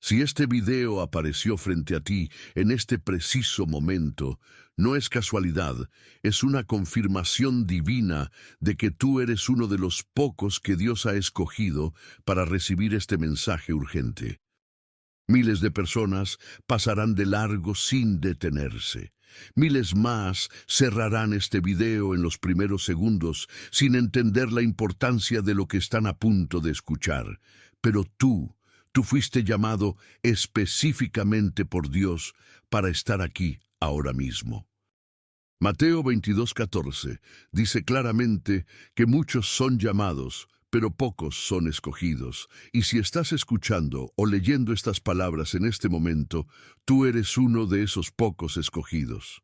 Si este video apareció frente a ti en este preciso momento, no es casualidad, es una confirmación divina de que tú eres uno de los pocos que Dios ha escogido para recibir este mensaje urgente. Miles de personas pasarán de largo sin detenerse. Miles más cerrarán este video en los primeros segundos sin entender la importancia de lo que están a punto de escuchar. Pero tú fuiste llamado específicamente por Dios para estar aquí ahora mismo. Mateo 22:14 dice claramente que muchos son llamados, pero pocos son escogidos. Y si estás escuchando o leyendo estas palabras en este momento, tú eres uno de esos pocos escogidos.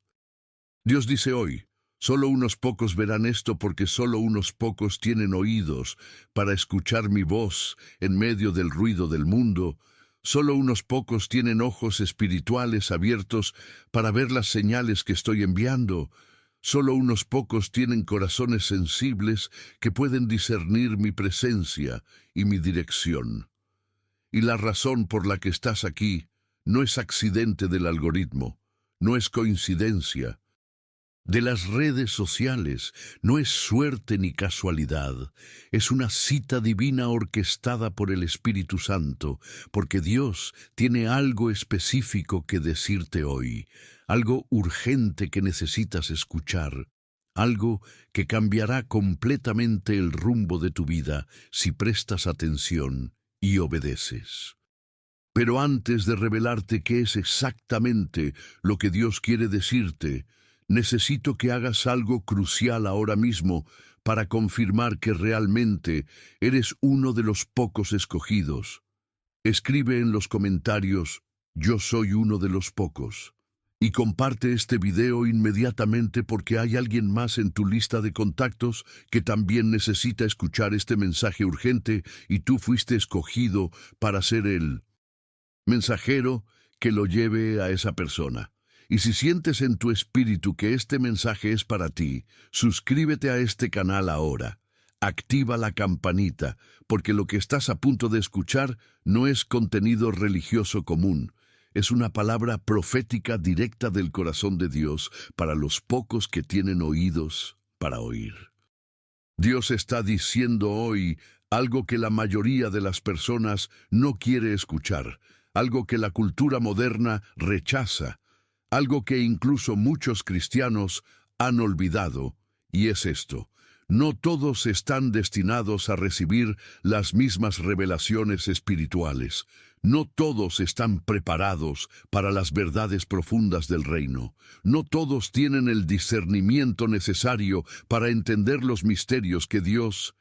Dios dice hoy, solo unos pocos verán esto porque solo unos pocos tienen oídos para escuchar mi voz en medio del ruido del mundo. Solo unos pocos tienen ojos espirituales abiertos para ver las señales que estoy enviando. Solo unos pocos tienen corazones sensibles que pueden discernir mi presencia y mi dirección. Y la razón por la que estás aquí no es accidente del algoritmo, no es coincidencia de las redes sociales, no es suerte ni casualidad, es una cita divina orquestada por el Espíritu Santo, porque Dios tiene algo específico que decirte hoy, algo urgente que necesitas escuchar, algo que cambiará completamente el rumbo de tu vida si prestas atención y obedeces. Pero antes de revelarte qué es exactamente lo que Dios quiere decirte, necesito que hagas algo crucial ahora mismo para confirmar que realmente eres uno de los pocos escogidos. Escribe en los comentarios, yo soy uno de los pocos. Y comparte este video inmediatamente porque hay alguien más en tu lista de contactos que también necesita escuchar este mensaje urgente y tú fuiste escogido para ser el mensajero que lo lleve a esa persona. Y si sientes en tu espíritu que este mensaje es para ti, suscríbete a este canal ahora. Activa la campanita, porque lo que estás a punto de escuchar no es contenido religioso común. Es una palabra profética directa del corazón de Dios para los pocos que tienen oídos para oír. Dios está diciendo hoy algo que la mayoría de las personas no quiere escuchar, algo que la cultura moderna rechaza, algo que incluso muchos cristianos han olvidado, y es esto: no todos están destinados a recibir las mismas revelaciones espirituales. No todos están preparados para las verdades profundas del reino. No todos tienen el discernimiento necesario para entender los misterios que Dios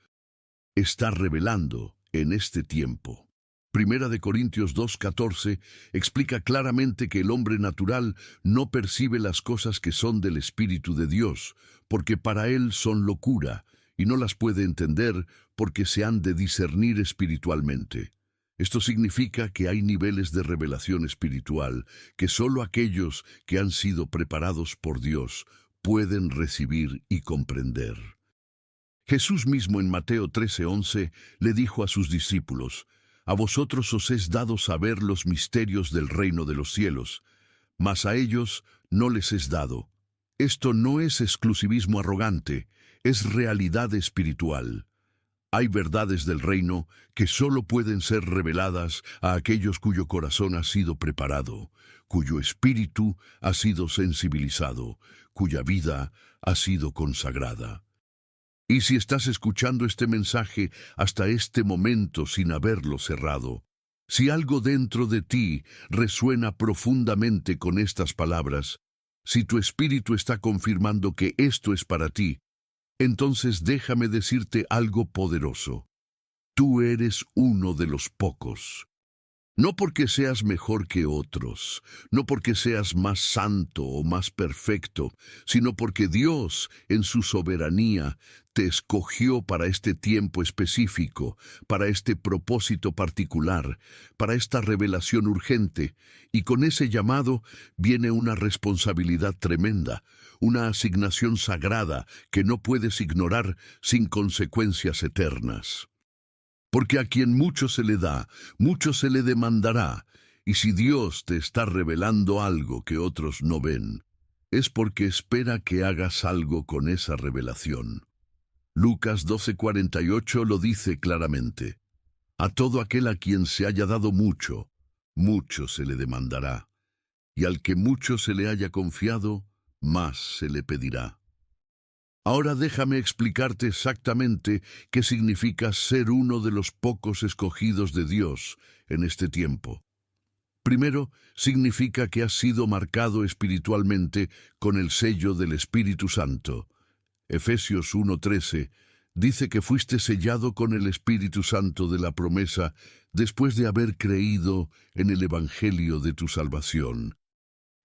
está revelando en este tiempo. Primera de Corintios 2:14 explica claramente que el hombre natural no percibe las cosas que son del Espíritu de Dios, porque para él son locura, y no las puede entender porque se han de discernir espiritualmente. Esto significa que hay niveles de revelación espiritual que solo aquellos que han sido preparados por Dios pueden recibir y comprender. Jesús mismo en Mateo 13:11 le dijo a sus discípulos: a vosotros os es dado saber los misterios del reino de los cielos, mas a ellos no les es dado. Esto no es exclusivismo arrogante, es realidad espiritual. Hay verdades del reino que solo pueden ser reveladas a aquellos cuyo corazón ha sido preparado, cuyo espíritu ha sido sensibilizado, cuya vida ha sido consagrada. Y si estás escuchando este mensaje hasta este momento sin haberlo cerrado, si algo dentro de ti resuena profundamente con estas palabras, si tu espíritu está confirmando que esto es para ti, entonces déjame decirte algo poderoso. Tú eres uno de los pocos. No porque seas mejor que otros, no porque seas más santo o más perfecto, sino porque Dios, en su soberanía, te escogió para este tiempo específico, para este propósito particular, para esta revelación urgente, y con ese llamado viene una responsabilidad tremenda, una asignación sagrada que no puedes ignorar sin consecuencias eternas. Porque a quien mucho se le da, mucho se le demandará, Y si Dios te está revelando algo que otros no ven, es porque espera que hagas algo con esa revelación. Lucas 12:48 lo dice claramente. A todo aquel a quien se haya dado mucho, mucho se le demandará. Y al que mucho se le haya confiado, más se le pedirá. Ahora déjame explicarte exactamente qué significa ser uno de los pocos escogidos de Dios en este tiempo. Primero, significa que has sido marcado espiritualmente con el sello del Espíritu Santo. Efesios 1:13 dice que fuiste sellado con el Espíritu Santo de la promesa después de haber creído en el Evangelio de tu salvación.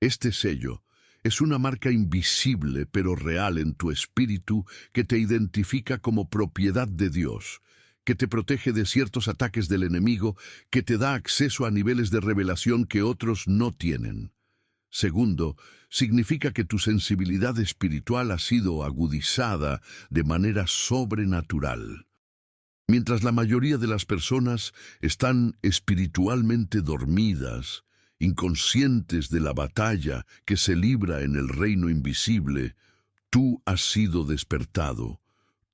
Este sello es una marca invisible pero real en tu espíritu que te identifica como propiedad de Dios, que te protege de ciertos ataques del enemigo, que te da acceso a niveles de revelación que otros no tienen. Segundo, significa que tu sensibilidad espiritual ha sido agudizada de manera sobrenatural. Mientras la mayoría de las personas están espiritualmente dormidas, inconscientes de la batalla que se libra en el reino invisible, tú has sido despertado.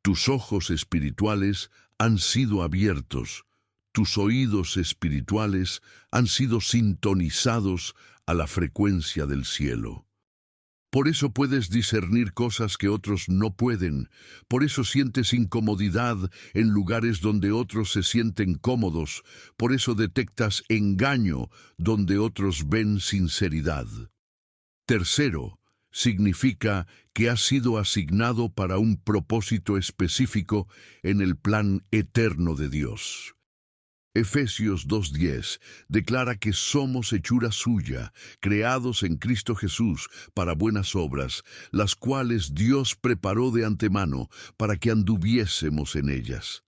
Tus ojos espirituales han sido abiertos, tus oídos espirituales han sido sintonizados a la frecuencia del cielo. Por eso puedes discernir cosas que otros no pueden, por eso sientes incomodidad en lugares donde otros se sienten cómodos, por eso detectas engaño donde otros ven sinceridad. Tercero, significa que has sido asignado para un propósito específico en el plan eterno de Dios. Efesios 2:10 declara que somos hechura suya, creados en Cristo Jesús para buenas obras, las cuales Dios preparó de antemano para que anduviésemos en ellas.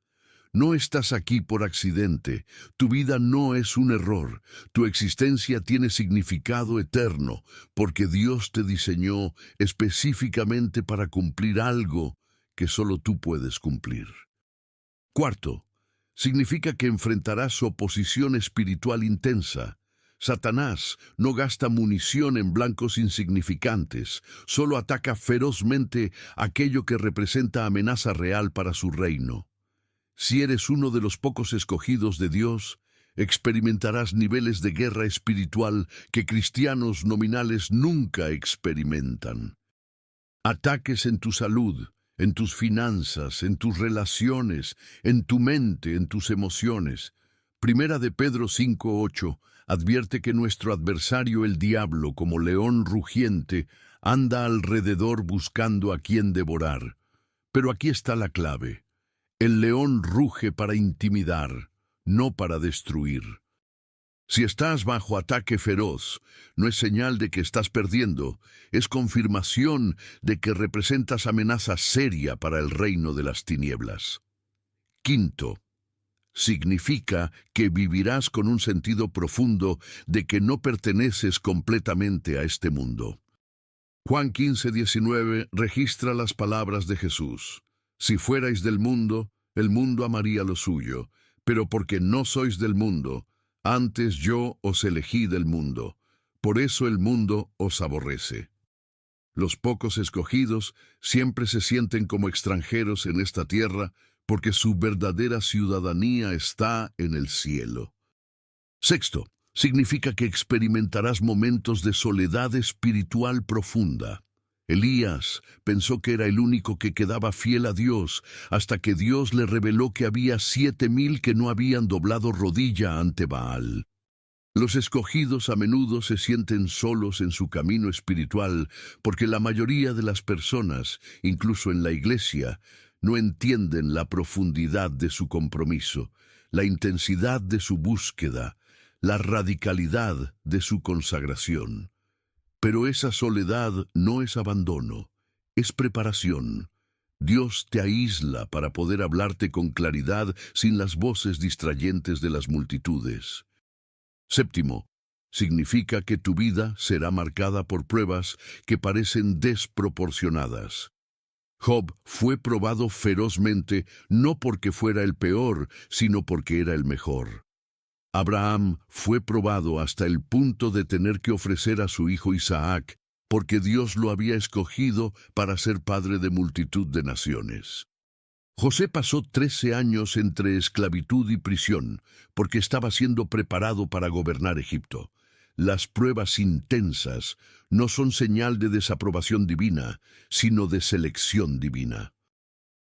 No estás aquí por accidente, tu vida no es un error, tu existencia tiene significado eterno, porque Dios te diseñó específicamente para cumplir algo que solo tú puedes cumplir. Cuarto, significa que enfrentarás oposición espiritual intensa. Satanás no gasta munición en blancos insignificantes, solo ataca ferozmente aquello que representa amenaza real para su reino. Si eres uno de los pocos escogidos de Dios, experimentarás niveles de guerra espiritual que cristianos nominales nunca experimentan. Ataques en tu salud, en tus finanzas, en tus relaciones, en tu mente, en tus emociones. Primera de Pedro 5:8 advierte que nuestro adversario el diablo, como león rugiente, anda alrededor buscando a quien devorar. Pero aquí está la clave. El león ruge para intimidar, no para destruir. Si estás bajo ataque feroz, no es señal de que estás perdiendo, es confirmación de que representas amenaza seria para el reino de las tinieblas. Quinto, significa que vivirás con un sentido profundo de que no perteneces completamente a este mundo. Juan 15:19 registra las palabras de Jesús. Si fuerais del mundo, el mundo amaría lo suyo, pero porque no sois del mundo, antes yo os elegí del mundo, por eso el mundo os aborrece. Los pocos escogidos siempre se sienten como extranjeros en esta tierra, porque su verdadera ciudadanía está en el cielo. Sexto, significa que experimentarás momentos de soledad espiritual profunda. Elías pensó que era el único que quedaba fiel a Dios, hasta que Dios le reveló que había 7,000 que no habían doblado rodilla ante Baal. Los escogidos a menudo se sienten solos en su camino espiritual, porque la mayoría de las personas, incluso en la iglesia, no entienden la profundidad de su compromiso, la intensidad de su búsqueda, la radicalidad de su consagración. Pero esa soledad no es abandono, es preparación. Dios te aísla para poder hablarte con claridad sin las voces distrayentes de las multitudes. Séptimo, significa que tu vida será marcada por pruebas que parecen desproporcionadas. Job fue probado ferozmente no porque fuera el peor, sino porque era el mejor. Abraham fue probado hasta el punto de tener que ofrecer a su hijo Isaac, porque Dios lo había escogido para ser padre de multitud de naciones. José pasó 13 años entre esclavitud y prisión, porque estaba siendo preparado para gobernar Egipto. Las pruebas intensas no son señal de desaprobación divina, sino de selección divina.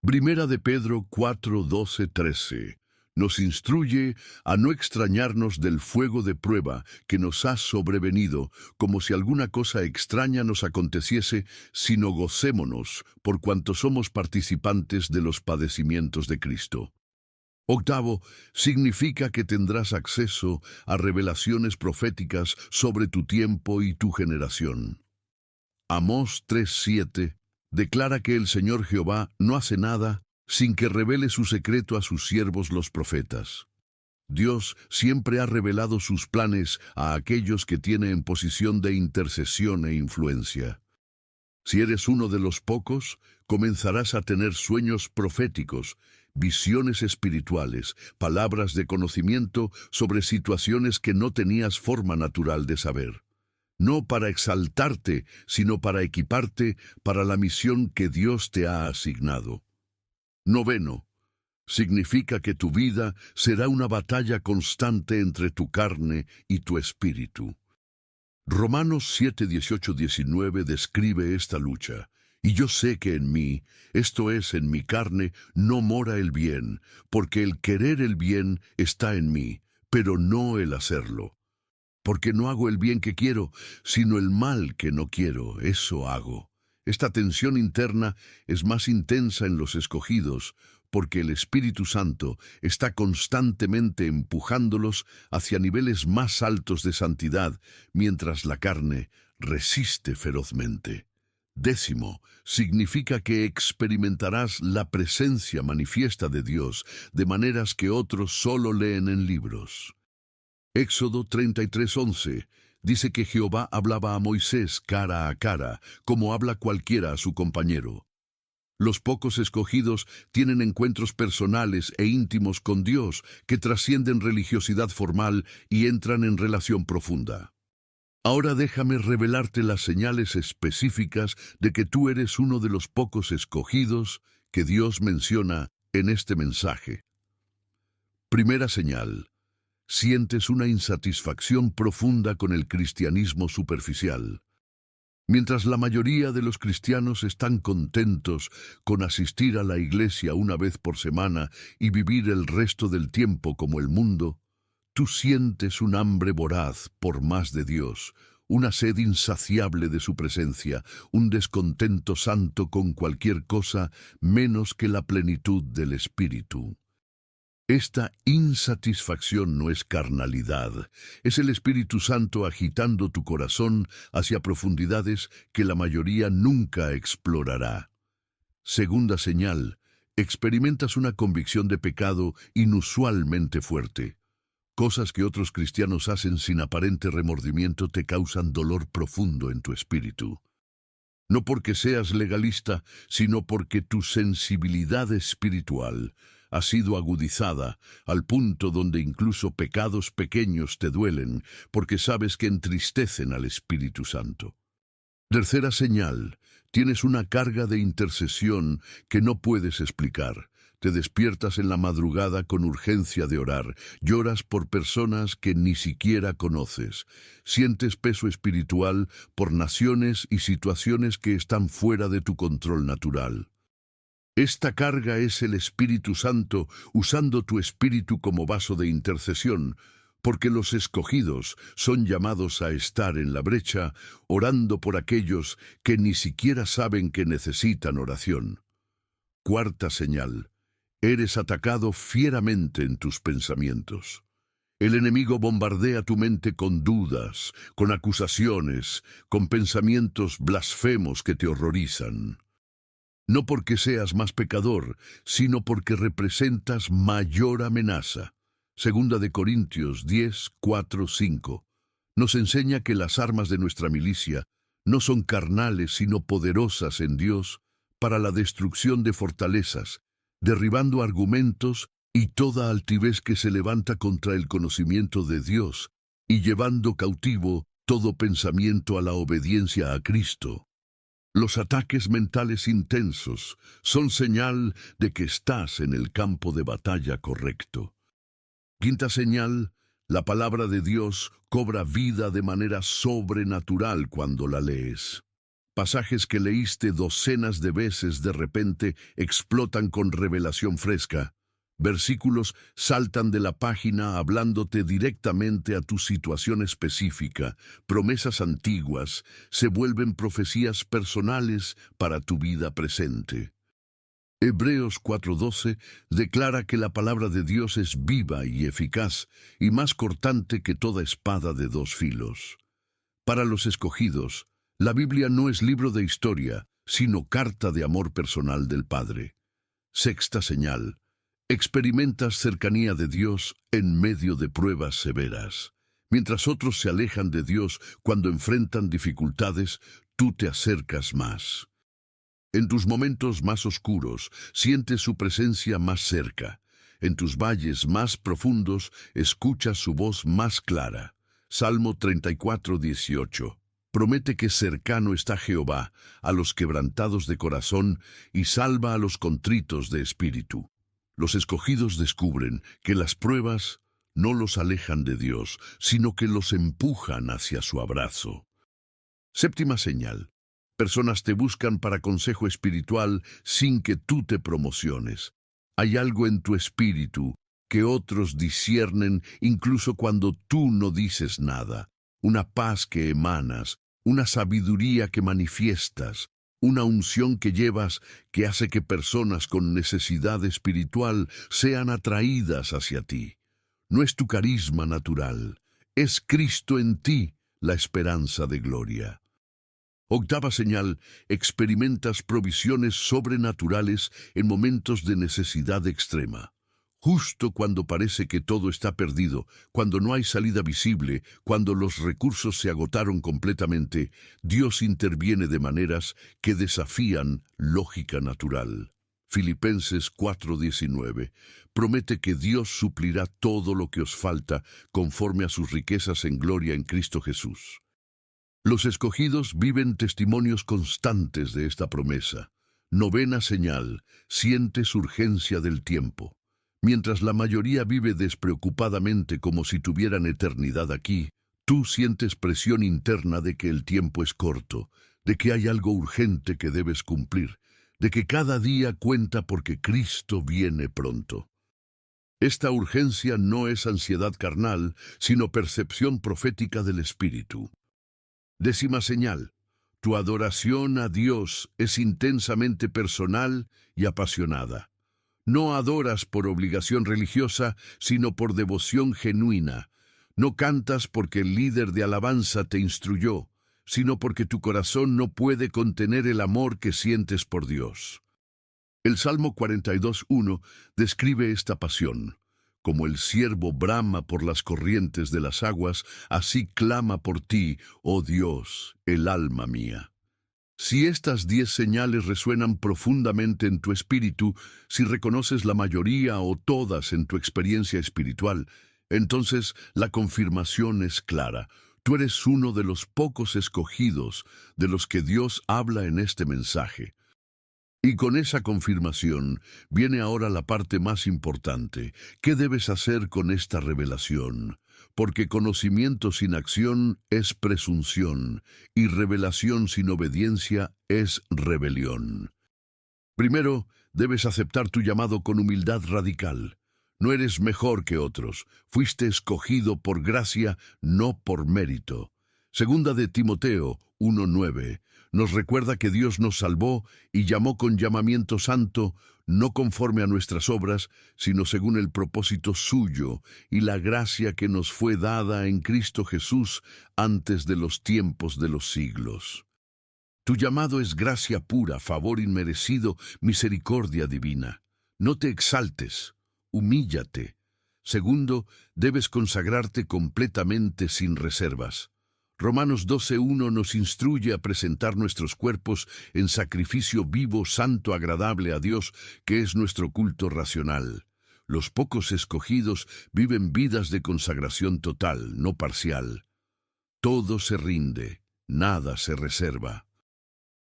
Primera de Pedro 4, 12, 13 nos instruye a no extrañarnos del fuego de prueba que nos ha sobrevenido, como si alguna cosa extraña nos aconteciese, sino gocémonos por cuanto somos participantes de los padecimientos de Cristo. Octavo, significa que tendrás acceso a revelaciones proféticas sobre tu tiempo y tu generación. Amós 3:7 declara que el Señor Jehová no hace nada sin que revele su secreto a sus siervos los profetas. Dios siempre ha revelado sus planes a aquellos que tienen en posición de intercesión e influencia. Si eres uno de los pocos, comenzarás a tener sueños proféticos, visiones espirituales, palabras de conocimiento sobre situaciones que no tenías forma natural de saber. No para exaltarte, sino para equiparte para la misión que Dios te ha asignado. Noveno, significa que tu vida será una batalla constante entre tu carne y tu espíritu. Romanos 7, 18, 19 describe esta lucha. Y yo sé que en mí, esto es, en mi carne, no mora el bien, porque el querer el bien está en mí, pero no el hacerlo. Porque no hago el bien que quiero, sino el mal que no quiero, eso hago. Esta tensión interna es más intensa en los escogidos, porque el Espíritu Santo está constantemente empujándolos hacia niveles más altos de santidad, mientras la carne resiste ferozmente. Décimo, significa que experimentarás la presencia manifiesta de Dios, de maneras que otros solo leen en libros. Éxodo 33:11 dice que Jehová hablaba a Moisés cara a cara, como habla cualquiera a su compañero. Los pocos escogidos tienen encuentros personales e íntimos con Dios que trascienden religiosidad formal y entran en relación profunda. Ahora déjame revelarte las señales específicas de que tú eres uno de los pocos escogidos que Dios menciona en este mensaje. Primera señal. Sientes una insatisfacción profunda con el cristianismo superficial. Mientras la mayoría de los cristianos están contentos con asistir a la iglesia una vez por semana y vivir el resto del tiempo como el mundo, tú sientes un hambre voraz por más de Dios, una sed insaciable de su presencia, un descontento santo con cualquier cosa menos que la plenitud del Espíritu. Esta insatisfacción no es carnalidad, es el Espíritu Santo agitando tu corazón hacia profundidades que la mayoría nunca explorará. Segunda señal, experimentas una convicción de pecado inusualmente fuerte. Cosas que otros cristianos hacen sin aparente remordimiento te causan dolor profundo en tu espíritu. No porque seas legalista, sino porque tu sensibilidad espiritual ha sido agudizada al punto donde incluso pecados pequeños te duelen, porque sabes que entristecen al Espíritu Santo. Tercera señal, tienes una carga de intercesión que no puedes explicar. Te despiertas en la madrugada con urgencia de orar, lloras por personas que ni siquiera conoces, sientes peso espiritual por naciones y situaciones que están fuera de tu control natural. Esta carga es el Espíritu Santo usando tu espíritu como vaso de intercesión, porque los escogidos son llamados a estar en la brecha, orando por aquellos que ni siquiera saben que necesitan oración. Cuarta señal. Eres atacado fieramente en tus pensamientos. El enemigo bombardea tu mente con dudas, con acusaciones, con pensamientos blasfemos que te horrorizan. No porque seas más pecador, sino porque representas mayor amenaza. Segunda de Corintios 10, 4, 5. Nos enseña que las armas de nuestra milicia no son carnales, sino poderosas en Dios para la destrucción de fortalezas, derribando argumentos y toda altivez que se levanta contra el conocimiento de Dios, y llevando cautivo todo pensamiento a la obediencia a Cristo. Los ataques mentales intensos son señal de que estás en el campo de batalla correcto. Quinta señal, la palabra de Dios cobra vida de manera sobrenatural cuando la lees. Pasajes que leíste docenas de veces de repente explotan con revelación fresca. Versículos saltan de la página hablándote directamente a tu situación específica. Promesas antiguas se vuelven profecías personales para tu vida presente. Hebreos 4:12 declara que la palabra de Dios es viva y eficaz y más cortante que toda espada de dos filos. Para los escogidos, la Biblia no es libro de historia, sino carta de amor personal del Padre. Sexta señal. Experimentas cercanía de Dios en medio de pruebas severas. Mientras otros se alejan de Dios cuando enfrentan dificultades, tú te acercas más. En tus momentos más oscuros, sientes su presencia más cerca. En tus valles más profundos, escuchas su voz más clara. Salmo 34:18. Promete que cercano está Jehová a los quebrantados de corazón y salva a los contritos de espíritu. Los escogidos descubren que las pruebas no los alejan de Dios, sino que los empujan hacia su abrazo. Séptima señal. Personas te buscan para consejo espiritual sin que tú te promociones. Hay algo en tu espíritu que otros disciernen incluso cuando tú no dices nada. Una paz que emanas, una sabiduría que manifiestas, una unción que llevas que hace que personas con necesidad espiritual sean atraídas hacia ti. No es tu carisma natural, es Cristo en ti, la esperanza de gloria. Octava señal, experimentas provisiones sobrenaturales en momentos de necesidad extrema. Justo cuando parece que todo está perdido, cuando no hay salida visible, cuando los recursos se agotaron completamente, Dios interviene de maneras que desafían lógica natural. Filipenses 4:19 promete que Dios suplirá todo lo que os falta conforme a sus riquezas en gloria en Cristo Jesús. Los escogidos viven testimonios constantes de esta promesa. Novena señal, sientes urgencia del tiempo. Mientras la mayoría vive despreocupadamente como si tuvieran eternidad aquí, tú sientes presión interna de que el tiempo es corto, de que hay algo urgente que debes cumplir, de que cada día cuenta porque Cristo viene pronto. Esta urgencia no es ansiedad carnal, sino percepción profética del Espíritu. Décima señal, tu adoración a Dios es intensamente personal y apasionada. No adoras por obligación religiosa, sino por devoción genuina. No cantas porque el líder de alabanza te instruyó, sino porque tu corazón no puede contener el amor que sientes por Dios. El Salmo 42:1 describe esta pasión. Como el ciervo brama por las corrientes de las aguas, así clama por ti, oh Dios, el alma mía. Si estas 10 señales resuenan profundamente en tu espíritu, si reconoces la mayoría o todas en tu experiencia espiritual, entonces la confirmación es clara. Tú eres uno de los pocos escogidos de los que Dios habla en este mensaje. Y con esa confirmación viene ahora la parte más importante. ¿Qué debes hacer con esta revelación? Porque conocimiento sin acción es presunción, y revelación sin obediencia es rebelión. Primero, debes aceptar tu llamado con humildad radical. No eres mejor que otros. Fuiste escogido por gracia, no por mérito. Segunda de Timoteo 1:9 nos recuerda que Dios nos salvó y llamó con llamamiento santo, no conforme a nuestras obras, sino según el propósito suyo y la gracia que nos fue dada en Cristo Jesús antes de los tiempos de los siglos. Tu llamado es gracia pura, favor inmerecido, misericordia divina. No te exaltes, humíllate. Segundo, debes consagrarte completamente sin reservas. Romanos 12:1 nos instruye a presentar nuestros cuerpos en sacrificio vivo, santo, agradable a Dios, que es nuestro culto racional. Los pocos escogidos viven vidas de consagración total, no parcial. Todo se rinde, nada se reserva.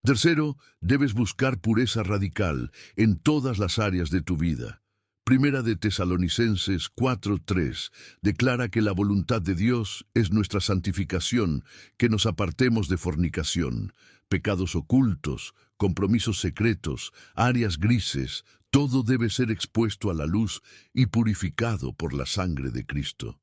Tercero, debes buscar pureza radical en todas las áreas de tu vida. Primera de Tesalonicenses 4:3 declara que la voluntad de Dios es nuestra santificación, que nos apartemos de fornicación, pecados ocultos, compromisos secretos, áreas grises, todo debe ser expuesto a la luz y purificado por la sangre de Cristo.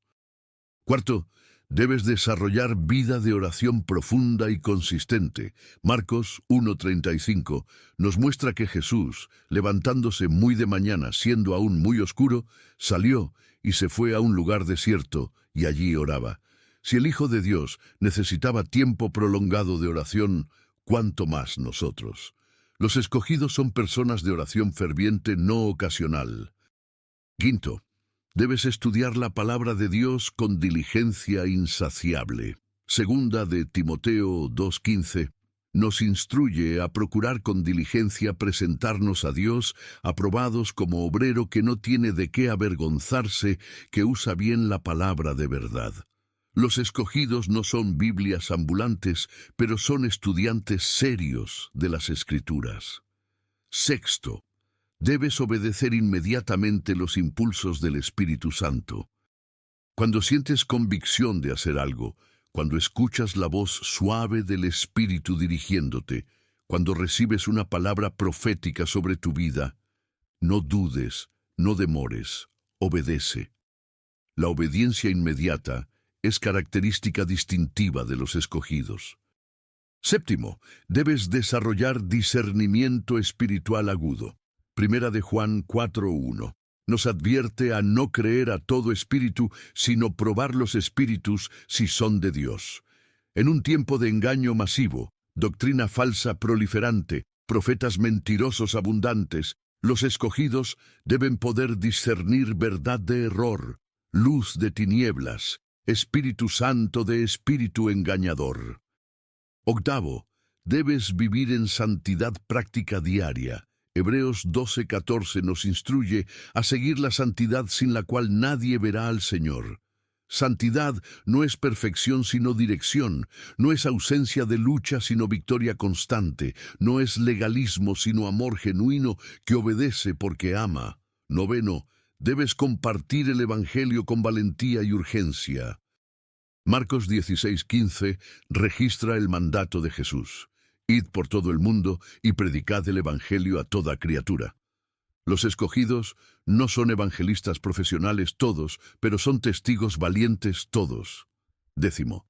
Cuarto, debes desarrollar vida de oración profunda y consistente. Marcos 1:35 nos muestra que Jesús, levantándose muy de mañana, siendo aún muy oscuro, salió y se fue a un lugar desierto y allí oraba. Si el Hijo de Dios necesitaba tiempo prolongado de oración, ¿cuánto más nosotros? Los escogidos son personas de oración ferviente, no ocasional. Quinto, debes estudiar la palabra de Dios con diligencia insaciable. Segunda de Timoteo 2:15 nos instruye a procurar con diligencia presentarnos a Dios aprobados como obrero que no tiene de qué avergonzarse, que usa bien la palabra de verdad. Los escogidos no son Biblias ambulantes, pero son estudiantes serios de las Escrituras. Sexto, debes obedecer inmediatamente los impulsos del Espíritu Santo. Cuando sientes convicción de hacer algo, cuando escuchas la voz suave del Espíritu dirigiéndote, cuando recibes una palabra profética sobre tu vida, no dudes, no demores, obedece. La obediencia inmediata es característica distintiva de los escogidos. Séptimo, debes desarrollar discernimiento espiritual agudo. Primera de Juan 4:1 nos advierte a no creer a todo espíritu, sino probar los espíritus si son de Dios. En un tiempo de engaño masivo, doctrina falsa proliferante, profetas mentirosos abundantes, los escogidos deben poder discernir verdad de error, luz de tinieblas, Espíritu Santo de espíritu engañador. Octavo, debes vivir en santidad práctica diaria. Hebreos 12:14 nos instruye a seguir la santidad sin la cual nadie verá al Señor. Santidad no es perfección sino dirección, no es ausencia de lucha sino victoria constante, no es legalismo sino amor genuino que obedece porque ama. Noveno, debes compartir el Evangelio con valentía y urgencia. Marcos 16:15 registra el mandato de Jesús. Id por todo el mundo y predicad el Evangelio a toda criatura. Los escogidos no son evangelistas profesionales todos, pero son testigos valientes todos. Décimo,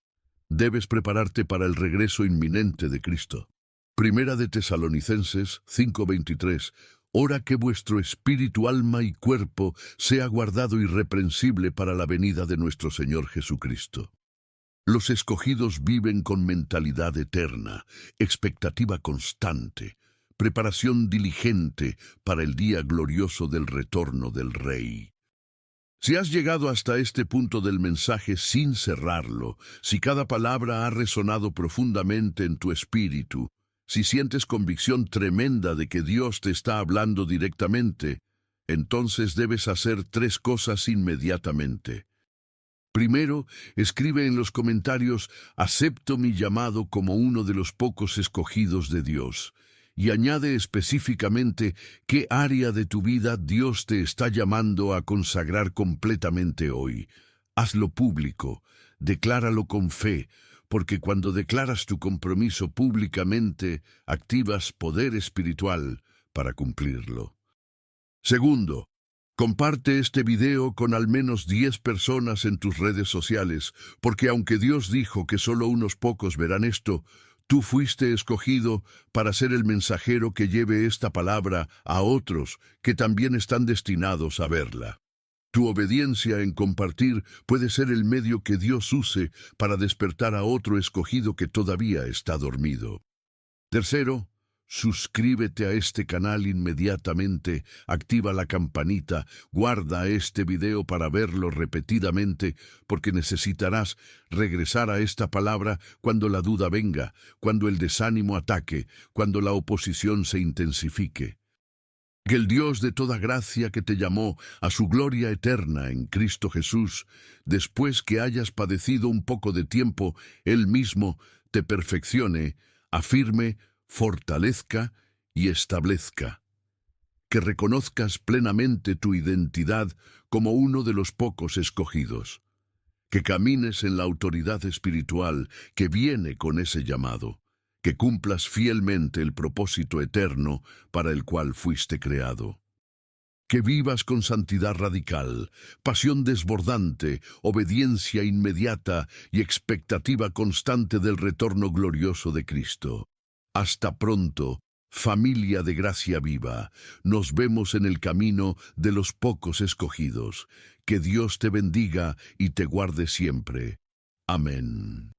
debes prepararte para el regreso inminente de Cristo. Primera de Tesalonicenses 5:23 ora que vuestro espíritu, alma y cuerpo sea guardado irreprensible para la venida de nuestro Señor Jesucristo. Los escogidos viven con mentalidad eterna, expectativa constante, preparación diligente para el día glorioso del retorno del Rey. Si has llegado hasta este punto del mensaje sin cerrarlo, si cada palabra ha resonado profundamente en tu espíritu, si sientes convicción tremenda de que Dios te está hablando directamente, entonces debes hacer 3 cosas inmediatamente. Primero, escribe en los comentarios, acepto mi llamado como uno de los pocos escogidos de Dios, y añade específicamente qué área de tu vida Dios te está llamando a consagrar completamente hoy. Hazlo público, decláralo con fe, porque cuando declaras tu compromiso públicamente, activas poder espiritual para cumplirlo. Segundo, comparte este video con al menos 10 personas en tus redes sociales, porque aunque Dios dijo que solo unos pocos verán esto, tú fuiste escogido para ser el mensajero que lleve esta palabra a otros que también están destinados a verla. Tu obediencia en compartir puede ser el medio que Dios use para despertar a otro escogido que todavía está dormido. Tercero, suscríbete a este canal inmediatamente, activa la campanita, guarda este video para verlo repetidamente, porque necesitarás regresar a esta palabra cuando la duda venga, cuando el desánimo ataque, cuando la oposición se intensifique. Que el Dios de toda gracia que te llamó a su gloria eterna en Cristo Jesús, después que hayas padecido un poco de tiempo, Él mismo te perfeccione, afirme, fortalezca y establezca. Que reconozcas plenamente tu identidad como uno de los pocos escogidos. Que camines en la autoridad espiritual que viene con ese llamado. Que cumplas fielmente el propósito eterno para el cual fuiste creado. Que vivas con santidad radical, pasión desbordante, obediencia inmediata y expectativa constante del retorno glorioso de Cristo. Hasta pronto, familia de gracia viva. Nos vemos en el camino de los pocos escogidos. Que Dios te bendiga y te guarde siempre. Amén.